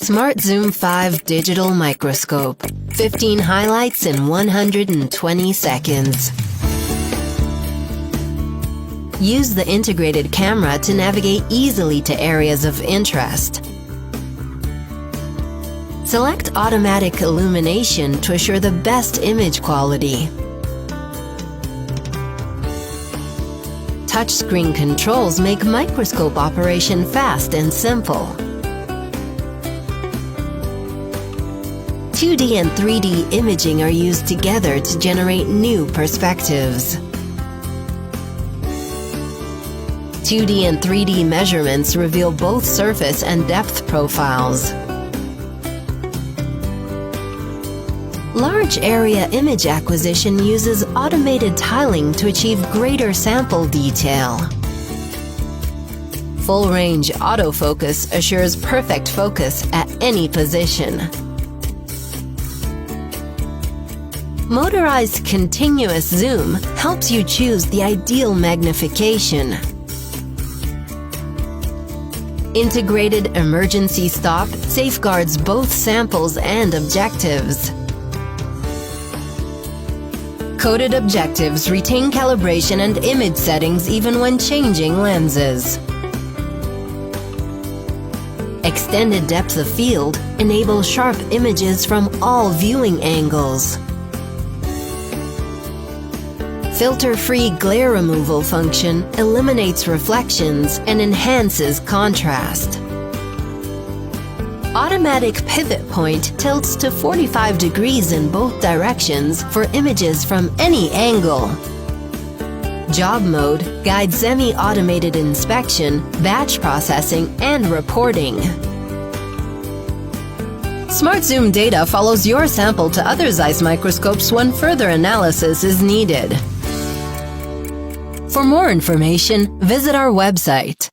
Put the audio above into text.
Smartzoom 5 Digital Microscope. 15 highlights in 120 seconds. Use the integrated camera to navigate easily to areas of interest. Select automatic illumination to assure the best image quality. Touchscreen controls make microscope operation fast and simple. 2D and 3D imaging are used together to generate new perspectives. 2D and 3D measurements reveal both surface and depth profiles. Large area image acquisition uses automated tiling to achieve greater sample detail. Full-range autofocus assures perfect focus at any position. Motorized continuous zoom helps you choose the ideal magnification. Integrated emergency stop safeguards both samples and objectives. Coded objectives retain calibration and image settings even when changing lenses. Extended depth of field enables sharp images from all viewing angles. Filter-free glare removal function eliminates reflections and enhances contrast. Automatic pivot point tilts to 45 degrees in both directions for images from any angle. Job mode guides semi-automated inspection, batch processing, and reporting. Smartzoom data follows your sample to other ZEISS microscopes when further analysis is needed. For more information, visit our website.